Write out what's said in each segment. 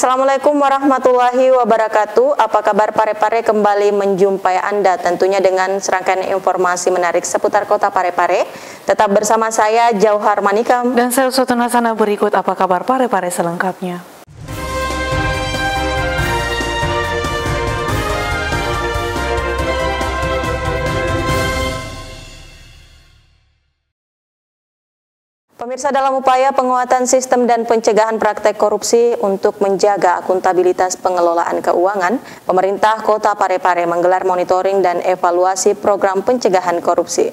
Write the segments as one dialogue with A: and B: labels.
A: Assalamualaikum warahmatullahi wabarakatuh. Apa kabar Parepare? Kembali menjumpai Anda tentunya dengan serangkaian informasi menarik seputar kota Parepare. Tetap bersama saya Jauhar Manikam
B: dan saya Usutun Hasana. Berikut apa kabar Parepare selengkapnya.
A: Pemirsa, dalam upaya penguatan sistem dan pencegahan praktek korupsi untuk menjaga akuntabilitas pengelolaan keuangan, pemerintah Kota Parepare menggelar monitoring dan evaluasi program pencegahan korupsi.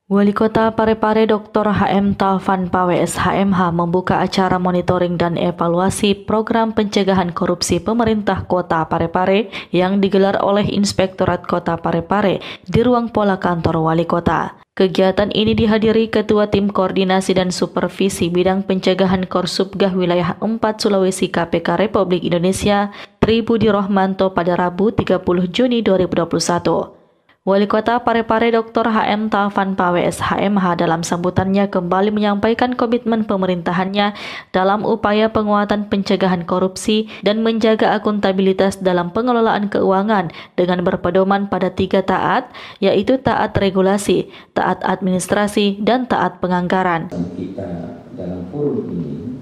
C: Wali Kota Parepare Dr. HM Taufan Pawe SHMH membuka acara monitoring dan evaluasi program pencegahan korupsi pemerintah Kota Parepare yang digelar oleh Inspektorat Kota Parepare di ruang pola kantor Wali Kota. Kegiatan ini dihadiri Ketua Tim Koordinasi dan Supervisi Bidang Pencegahan Korsubgah Wilayah 4 Sulawesi KPK Republik Indonesia, Tri Budi Rohmanto pada Rabu 30 Juni 2021. Wali Kota Parepare Dr. HM Taufan Pawe SHMH dalam sambutannya kembali menyampaikan komitmen pemerintahannya dalam upaya penguatan pencegahan korupsi dan menjaga akuntabilitas dalam pengelolaan keuangan dengan berpedoman pada 3 taat, yaitu taat regulasi, taat administrasi, dan taat penganggaran.
D: Kita dalam forum ini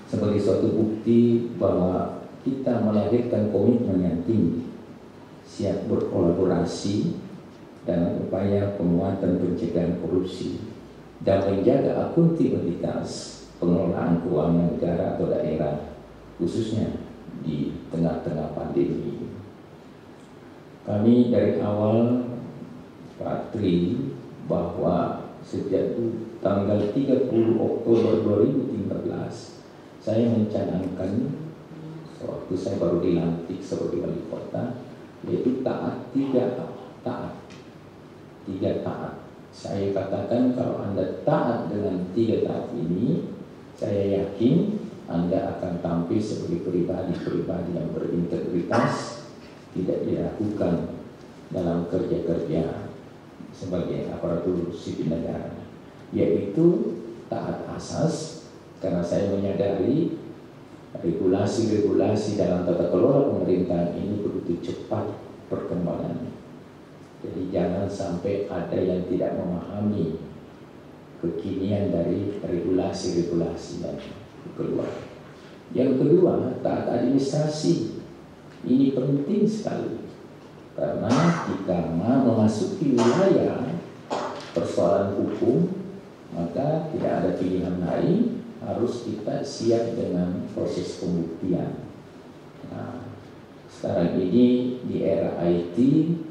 D: sebagai suatu bukti bahwa kita melahirkan komitmen yang tinggi, siap berkolaborasi dalam upaya penguatan pencegahan korupsi dan menjaga akuntabilitas pengelolaan keuangan negara atau daerah, khususnya di tengah-tengah pandemi. Kami dari awal Pak Tri bahwa sejak tanggal 30 Oktober 2015 saya mencanangkan waktu saya baru dilantik sebagai wali kota, yaitu taat 3 taat. Saya katakan kalau Anda taat dengan 3 taat ini, saya yakin Anda akan tampil sebagai pribadi-pribadi yang berintegritas, tidak diragukan dalam kerja-kerja sebagai aparatur sipil negara, yaitu taat asas, karena saya menyadari regulasi-regulasi dalam tata kelola pemerintahan ini begitu cepat perkembangannya. Jadi jangan sampai ada yang tidak memahami kekinian dari regulasi-regulasi yang keluar. Yang kedua, taat administrasi. Ini penting sekali. Karena jika memasuki wilayah persoalan hukum, maka tidak ada pilihan lain, harus kita siap dengan proses pembuktian. Nah, sekarang ini di era IT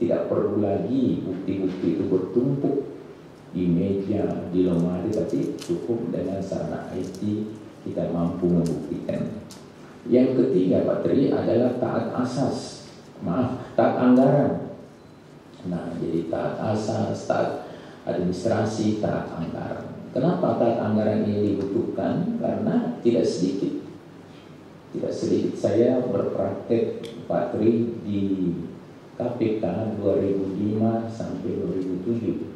D: tidak perlu lagi bukti-bukti itu bertumpuk di meja, di lemari, tapi cukup dengan sarana IT kita mampu membuktikan. Yang ketiga Pak Tri adalah taat asas, taat anggaran. Nah, jadi taat asas, taat administrasi, taat anggaran. Kenapa taat anggaran ini dibutuhkan? Karena tidak sedikit saya berpraktek Pak Tri di KPK 2005 sampai 2007.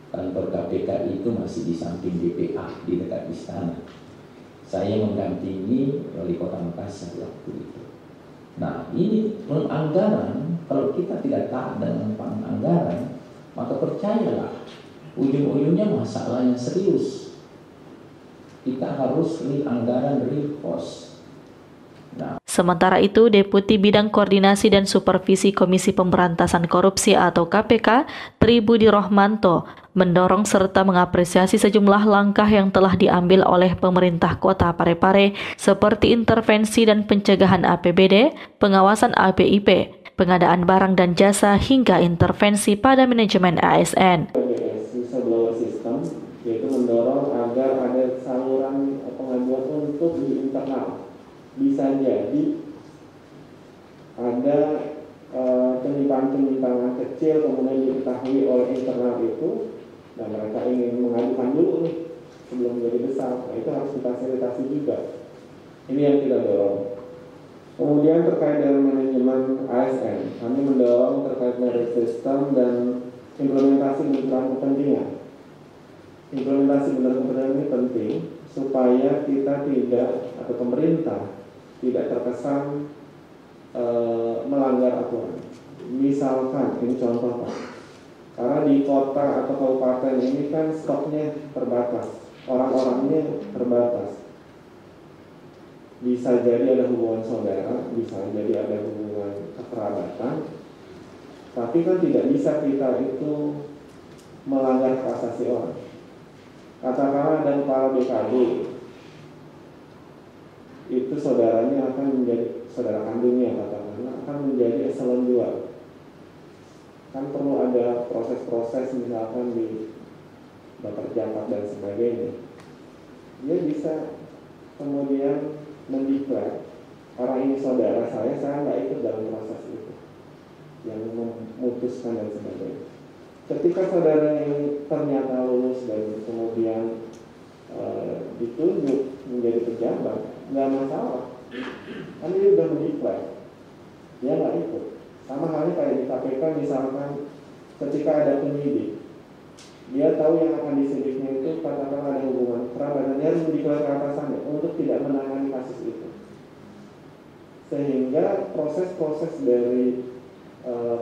D: Kantor KPK itu masih di samping BPA di dekat istana. Saya mendampingi wali kota Makassar waktu itu. Nah, ini penganggaran, kalau kita tidak taat dengan penganggaran, maka percayalah ujung-ujungnya masalahnya serius. Kita harus real anggaran, real cost.
C: Sementara itu, Deputi Bidang Koordinasi dan Supervisi Komisi Pemberantasan Korupsi atau KPK, Tri Budi Rohmanto, mendorong serta mengapresiasi sejumlah langkah yang telah diambil oleh pemerintah Kota Parepare seperti intervensi dan pencegahan APBD, pengawasan APIP, pengadaan barang dan jasa, hingga intervensi pada manajemen ASN.
E: Whistleblower system, yaitu mendorong agar ada saluran pengaduan untuk di internal. Bisa jadi ada penyimpangan kecil kemudian diketahui oleh internal itu dan mereka ingin mengadukan dulu nih sebelum menjadi besar. Nah, itu harus difasilitasi juga. Ini yang kita dorong. Kemudian terkait dengan manajemen ASN, kami mendorong terkait merit system dan implementasi benturan kepentingan. Implementasi benturan kepentingan ini penting supaya kita tidak, atau pemerintah tidak terkesan melanggar aturan. Misalkan, ini contoh Pak, karena di kota atau kabupaten ini kan stoknya terbatas, orang-orangnya terbatas. Bisa jadi ada hubungan saudara, bisa jadi ada hubungan kekerabatan, tapi kan tidak bisa kita itu melanggar hak asasi orang. Katakanlah ada kepala BKD, itu saudaranya akan menjadi saudara kandungnya, katakanlah akan menjadi eselon 2. Kan perlu ada proses-proses misalkan di baper jabat dan sebagainya. Dia bisa kemudian mendeklar, orang ini saudara saya nggak ikut dalam proses itu, yang memutuskan dan sebagainya. Ketika saudara yang ternyata lulus dan kemudian ditunjuk menjadi pejabat, nggak masalah, kan dia udah mendeklar, dia nggak ikut. Sama halnya kayak di KPK misalkan, ketika ada penyidik, dia tahu yang akan disidiknya itu katakanlah ada hubungan kerabat, dan dia harus mendeklar ke atasannya untuk tidak menangani kasus itu. Sehingga proses-proses dari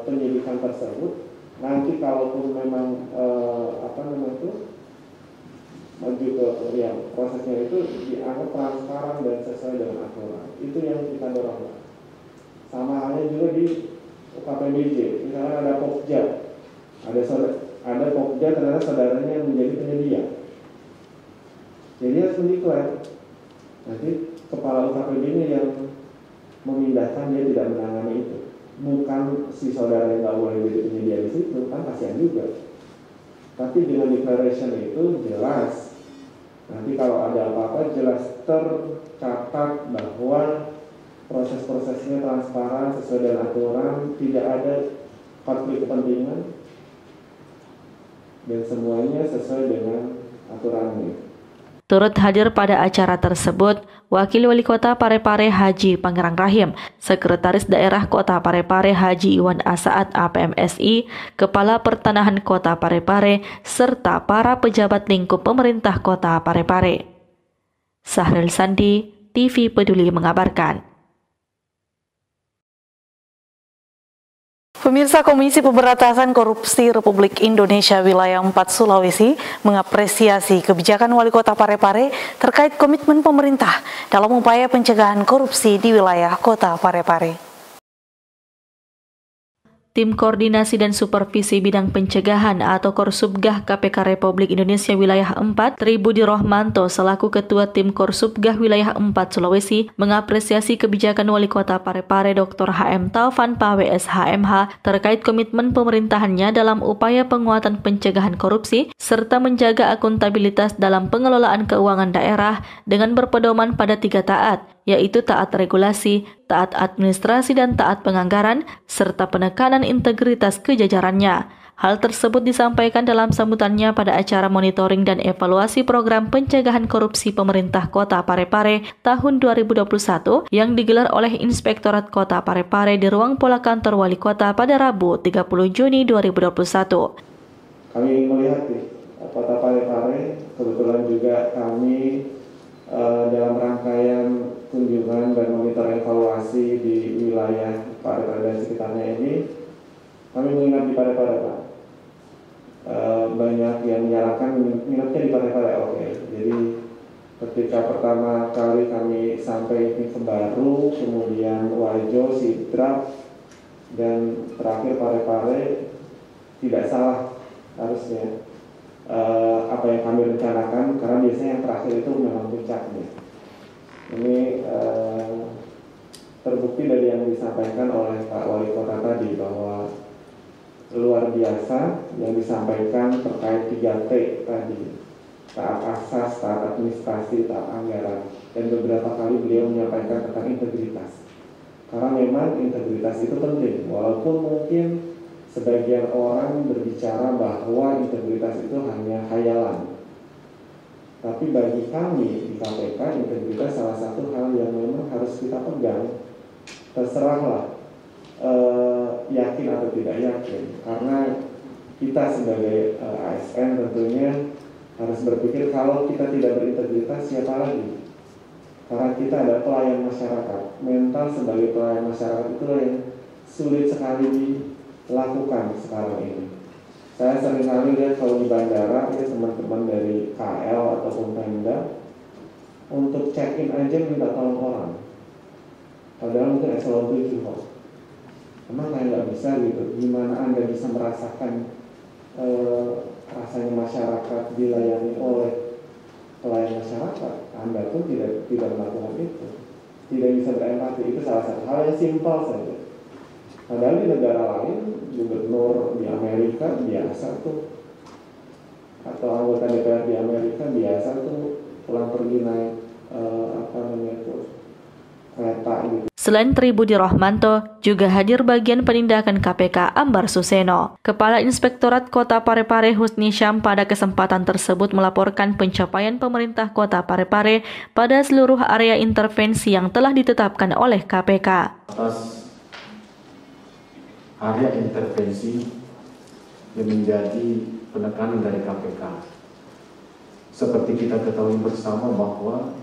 E: penyidikan tersebut nanti kalaupun memang maju ke prosesnya itu dianggap transparan dan sesuai dengan aturan. Itu yang kita dorong. Sama halnya juga di KPBJ, misalnya ada Pokja, ada Pokja ternyata saudaranya yang menjadi penyedia. Jadi harus mendeklar. Nanti kepala UKPB-nya yang memindahkan, dia tidak menangani itu. Bukan si saudara yang nggak boleh jadi penyedia di situ, kan kasihan juga. Tapi dengan declaration itu jelas. Nanti kalau ada apa-apa jelas tercatat bahwa proses-prosesnya transparan, sesuai dengan aturan, tidak ada konflik kepentingan, dan semuanya sesuai dengan aturannya.
C: Turut hadir pada acara tersebut Wakil Wali Kota Parepare Haji Pangerang Rahim, Sekretaris Daerah Kota Parepare Haji Iwan Asaat APMSI, Kepala Pertanahan Kota Parepare, serta para pejabat lingkup pemerintah Kota Parepare. Sahril Sandi, TV Peduli mengabarkan.
B: Pemirsa, Komisi Pemberantasan Korupsi Republik Indonesia Wilayah 4 Sulawesi mengapresiasi kebijakan Wali Kota Parepare terkait komitmen pemerintah dalam upaya pencegahan korupsi di wilayah Kota Parepare.
C: Tim Koordinasi dan Supervisi Bidang Pencegahan atau Korsubgah KPK Republik Indonesia Wilayah 4, Tri Budi Rohmanto selaku Ketua Tim Korsubgah Wilayah 4 Sulawesi mengapresiasi kebijakan Wali Kota Parepare Dr. HM Taufan Pawe SHMH terkait komitmen pemerintahannya dalam upaya penguatan pencegahan korupsi serta menjaga akuntabilitas dalam pengelolaan keuangan daerah dengan berpedoman pada 3 taat, yaitu taat regulasi, taat administrasi, dan taat penganggaran, serta penekanan integritas kejajarannya. Hal tersebut disampaikan dalam sambutannya pada acara monitoring dan evaluasi program pencegahan korupsi pemerintah Kota Parepare tahun 2021 yang digelar oleh Inspektorat Kota Parepare di ruang pola kantor Wali Kota pada Rabu 30 Juni 2021.
E: Kami melihat Kota Parepare, kebetulan juga kami dalam rangkaian kunjungan dan monitor evaluasi di wilayah Parepare dan sekitarnya ini, kami menginap di Parepare, Pak. Banyak yang menyarankan minatnya di Parepare, oke. Jadi ketika pertama kali kami sampai di Kebaru, kemudian Wajo, Sidrap, dan terakhir Parepare, tidak salah harusnya apa yang kami rencanakan, karena biasanya yang terakhir itu memang puncaknya. Ini terbukti dari yang disampaikan oleh Pak Wali Kota tadi bahwa luar biasa yang disampaikan terkait 3T tadi, taat asas, taat administrasi, taat anggaran, dan beberapa kali beliau menyampaikan tentang integritas. Karena memang integritas itu penting, walaupun mungkin sebagian orang berbicara bahwa integritas itu hanya khayalan. Tapi bagi kami di KPK, integritas salah satu hal yang memang harus kita pegang. Terserahlah yakin atau tidak yakin. Karena kita sebagai ASN tentunya Harus berpikir kalau kita tidak berintegritas, siapa lagi? Karena kita ada pelayan masyarakat. Mental sebagai pelayan masyarakat itulah yang sulit sekali dilakukan sekarang ini. Saya sering kali lihat kalau di bandara, ya teman-teman dari KL ataupun Pemda, untuk check-in aja minta tolong orang. Padahal mungkin eselon 7 kok. Emang kayak nggak bisa gitu. Gimana Anda bisa merasakan rasanya masyarakat dilayani oleh pelayan masyarakat? Anda pun tidak melakukan itu. Tidak bisa berempati. Itu salah satu hal yang simpel saja. Padahal di negara lain, gubernur di Amerika biasa tuh, atau anggota DPR di Amerika biasa tuh pulang pergi naik kereta gitu.
C: Selain Tri Budi Rohmanto, juga hadir bagian penindakan KPK Ambar Suseno. Kepala Inspektorat Kota Parepare Husni Syam pada kesempatan tersebut melaporkan pencapaian pemerintah Kota Parepare pada seluruh area intervensi yang telah ditetapkan oleh KPK.
F: Atas area intervensi yang menjadi penekanan dari KPK. Seperti kita ketahui bersama bahwa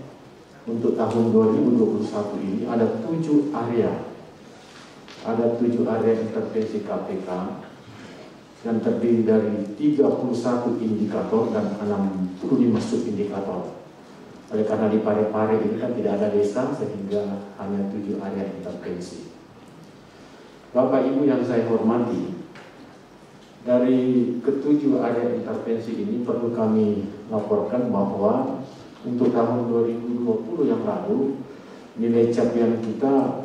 F: untuk tahun 2021 ini ada 7 area. Ada 7 area intervensi KPK yang terdiri dari 31 indikator dan 65 subindikator. Oleh karena di Parepare ini kan tidak ada desa sehingga hanya 7 area intervensi. Bapak Ibu yang saya hormati, dari ketujuh area intervensi ini perlu kami laporkan bahwa untuk tahun 2020 yang lalu nilai capaian kita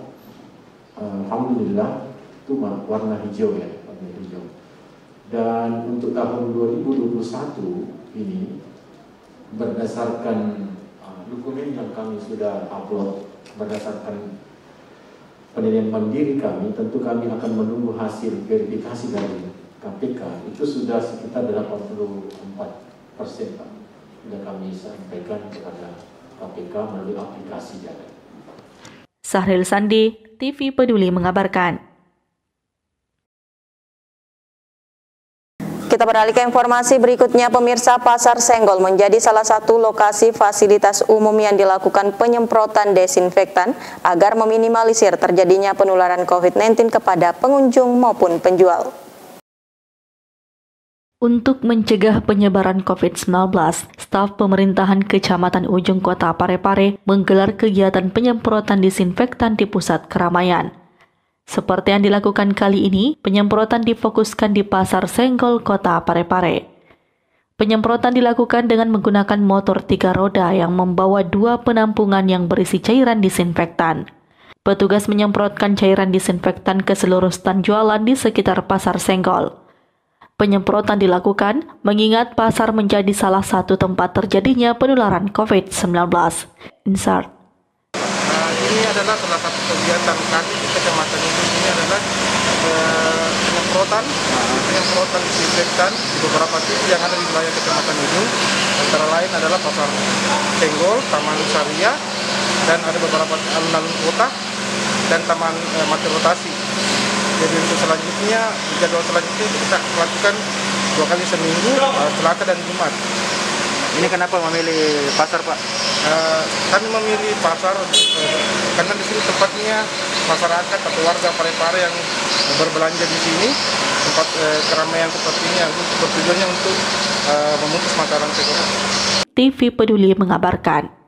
F: alhamdulillah itu warna hijau ya, warna hijau. Dan untuk tahun 2021 ini berdasarkan dokumen yang kami sudah upload berdasarkan penilaian mandiri kami, tentu kami akan menunggu hasil verifikasi dari KPK. Itu sudah sekitar 84%, Pak. Sudah kami sampaikan kepada KPK melalui aplikasi jalan.
C: Sahril Sandi, TV Peduli mengabarkan.
A: Kita beralih ke informasi berikutnya. Pemirsa, Pasar Senggol menjadi salah satu lokasi fasilitas umum yang dilakukan penyemprotan desinfektan agar meminimalisir terjadinya penularan COVID-19 kepada pengunjung maupun penjual.
C: Untuk mencegah penyebaran COVID-19, staf pemerintahan Kecamatan Ujung Kota Parepare menggelar kegiatan penyemprotan disinfektan di pusat keramaian. Seperti yang dilakukan kali ini, penyemprotan difokuskan di Pasar Senggol Kota Parepare. Penyemprotan dilakukan dengan menggunakan motor 3 roda yang membawa 2 penampungan yang berisi cairan disinfektan. Petugas menyemprotkan cairan disinfektan ke seluruh stand jualan di sekitar Pasar Senggol. Penyemprotan dilakukan mengingat pasar menjadi salah satu tempat terjadinya penularan COVID-19. Insert.
G: Ini adalah salah satu kegiatan kami di Kecamatan Ujung. Ini adalah penyemprotan disinfektan di beberapa titik yang ada di wilayah Kecamatan Ujung. Antara lain adalah Pasar Senggol, Taman Nusaria, dan ada beberapa alun-alun kota dan Taman Mati Rotasi. Jadi untuk selanjutnya, jadwal selanjutnya itu kita lakukan 2 kali seminggu, Selasa dan Jumat.
H: Ini kenapa memilih pasar, Pak?
G: Kami memilih pasar karena di sini tempatnya masyarakat atau warga Parepare yang berbelanja di sini, tempat keramaian seperti ini yang bertujuannya untuk memutus mata rantai korupsi.
C: TV Peduli mengabarkan.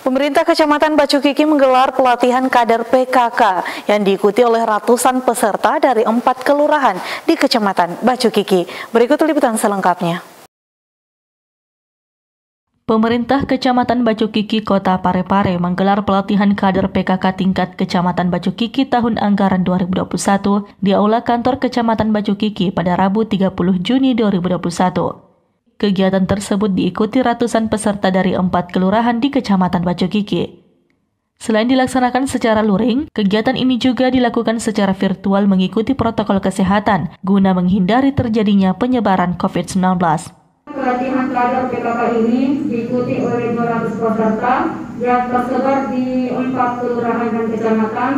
C: Pemerintah Kecamatan Bacukiki menggelar pelatihan kader PKK yang diikuti oleh ratusan peserta dari 4 kelurahan di Kecamatan Bacukiki. Berikut liputan selengkapnya. Pemerintah Kecamatan Bacukiki Kota Parepare menggelar pelatihan kader PKK tingkat Kecamatan Bacukiki tahun anggaran 2021 di Aula Kantor Kecamatan Bacukiki pada Rabu 30 Juni 2021. Kegiatan tersebut diikuti ratusan peserta dari 4 kelurahan di Kecamatan Bacukiki. Selain dilaksanakan secara luring, kegiatan ini juga dilakukan secara virtual mengikuti protokol kesehatan guna menghindari terjadinya penyebaran COVID-19.
I: Pelatihan kader PKK ini diikuti oleh 200 peserta yang tersebar di 4 kelurahan dan kecamatan.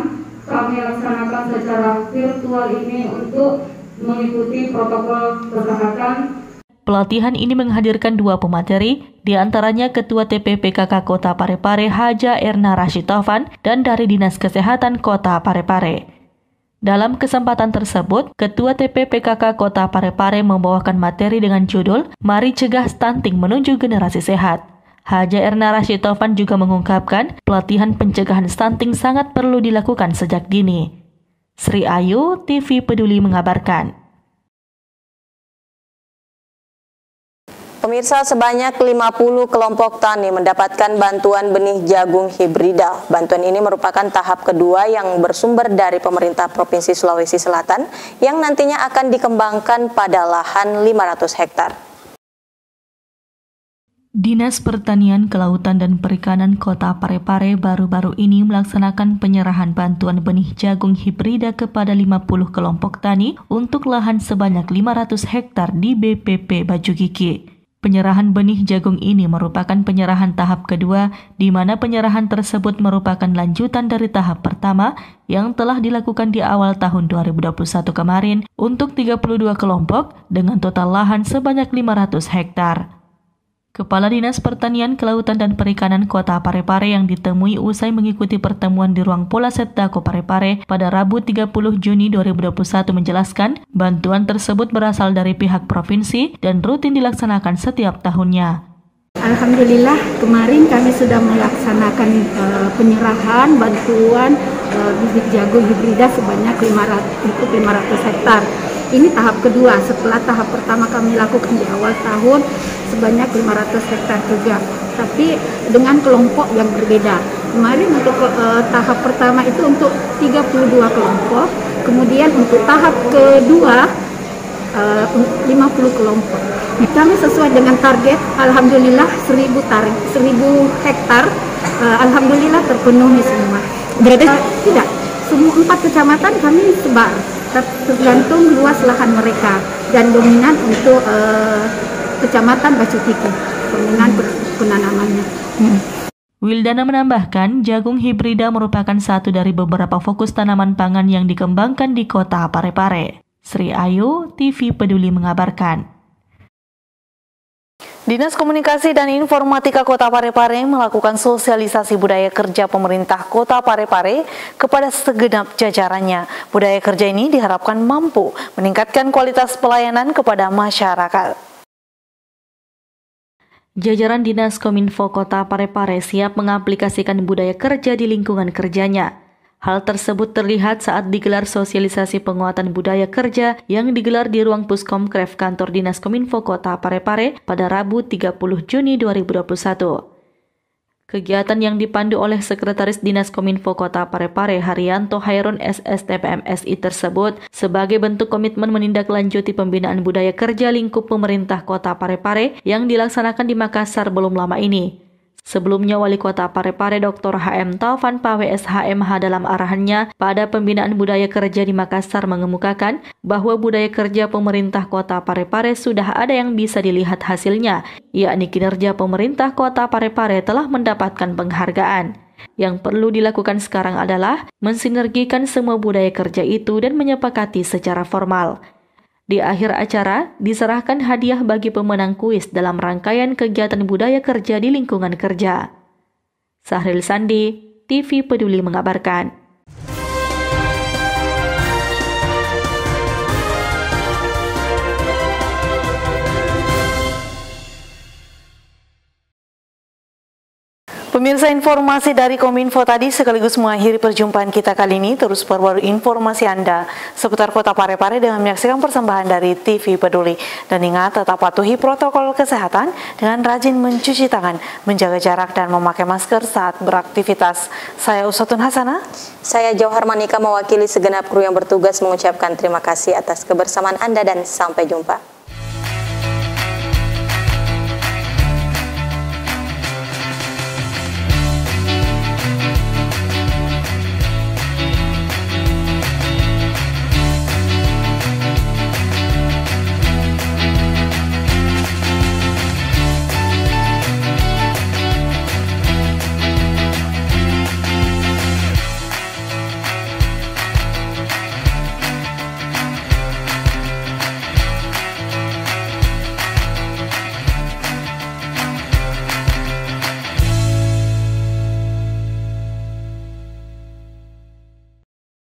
I: Kami laksanakan secara virtual ini untuk mengikuti protokol kesehatan.
C: Pelatihan ini menghadirkan 2 pemateri, diantaranya Ketua TPPKK Kota Parepare Haja Erna Rashid Taufan dan dari Dinas Kesehatan Kota Parepare. Dalam kesempatan tersebut, Ketua TPPKK Kota Parepare membawakan materi dengan judul Mari Cegah Stunting Menuju Generasi Sehat. Haja Erna Rashid Taufan juga mengungkapkan pelatihan pencegahan stunting sangat perlu dilakukan sejak dini. Sri Ayu, TV Peduli mengabarkan.
A: Pemirsa, sebanyak 50 kelompok tani mendapatkan bantuan benih jagung hibrida. Bantuan ini merupakan tahap kedua yang bersumber dari pemerintah Provinsi Sulawesi Selatan yang nantinya akan dikembangkan pada lahan 500 hektar.
C: Dinas Pertanian, Kelautan dan Perikanan Kota Parepare baru-baru ini melaksanakan penyerahan bantuan benih jagung hibrida kepada 50 kelompok tani untuk lahan sebanyak 500 hektar di BPP Baju Gigi. Penyerahan benih jagung ini merupakan penyerahan tahap kedua, di mana penyerahan tersebut merupakan lanjutan dari tahap pertama yang telah dilakukan di awal tahun 2021 kemarin untuk 32 kelompok dengan total lahan sebanyak 500 hektar. Kepala Dinas Pertanian, Kelautan dan Perikanan Kota Parepare yang ditemui usai mengikuti pertemuan di ruang Polsek Dako Parepare pada Rabu 30 Juni 2021 menjelaskan, bantuan tersebut berasal dari pihak provinsi dan rutin dilaksanakan setiap tahunnya.
J: Alhamdulillah kemarin kami sudah melaksanakan penyerahan bantuan bibit jagung hibrida sebanyak 500 hektar. Ini tahap kedua setelah tahap pertama kami lakukan di awal tahun sebanyak 500 hektar juga, tapi dengan kelompok yang berbeda. Kemarin untuk tahap pertama itu untuk 32 kelompok, kemudian untuk tahap kedua 50 kelompok. Kami sesuai dengan target, alhamdulillah 1000 hektar, alhamdulillah terpenuhi semua. Berarti tidak, semua 4 kecamatan kami sebar, tergantung luas lahan mereka dan dominan untuk Kecamatan Baju Gigi, dominan penanamannya.
C: Wildana menambahkan, jagung hibrida merupakan satu dari beberapa fokus tanaman pangan yang dikembangkan di Kota Parepare. Sri Ayu, TV Peduli mengabarkan.
B: Dinas Komunikasi dan Informatika Kota Parepare melakukan sosialisasi budaya kerja pemerintah Kota Parepare kepada segenap jajarannya. Budaya kerja ini diharapkan mampu meningkatkan kualitas pelayanan kepada masyarakat.
C: Jajaran Dinas Kominfo Kota Parepare siap mengaplikasikan budaya kerja di lingkungan kerjanya. Hal tersebut terlihat saat digelar sosialisasi penguatan budaya kerja yang digelar di ruang Puskomkref kantor Dinas Kominfo Kota Parepare pada Rabu 30 Juni 2021. Kegiatan yang dipandu oleh Sekretaris Dinas Kominfo Kota Parepare Haryanto Hairun SSTPMSI tersebut sebagai bentuk komitmen menindaklanjuti pembinaan budaya kerja lingkup pemerintah Kota Parepare yang dilaksanakan di Makassar belum lama ini. Sebelumnya, Wali Kota Parepare Dr. HM Taufan Pawes HMH dalam arahannya pada pembinaan budaya kerja di Makassar mengemukakan bahwa budaya kerja pemerintah Kota Parepare sudah ada yang bisa dilihat hasilnya, yakni kinerja pemerintah Kota Parepare telah mendapatkan penghargaan. Yang perlu dilakukan sekarang adalah mensinergikan semua budaya kerja itu dan menyepakati secara formal. Di akhir acara, diserahkan hadiah bagi pemenang kuis dalam rangkaian kegiatan budaya kerja di lingkungan kerja. Sahril Sandi, TV Peduli mengabarkan.
B: Pemirsa, informasi dari Kominfo tadi sekaligus mengakhiri perjumpaan kita kali ini. Terus perbarui informasi Anda seputar Kota Parepare dengan menyaksikan persembahan dari TV Peduli. Dan ingat, tetap patuhi protokol kesehatan dengan rajin mencuci tangan, menjaga jarak dan memakai masker saat beraktivitas. Saya Usatun Hasanah.
A: Saya Jauhar Manika mewakili segenap kru yang bertugas mengucapkan terima kasih atas kebersamaan Anda dan sampai jumpa.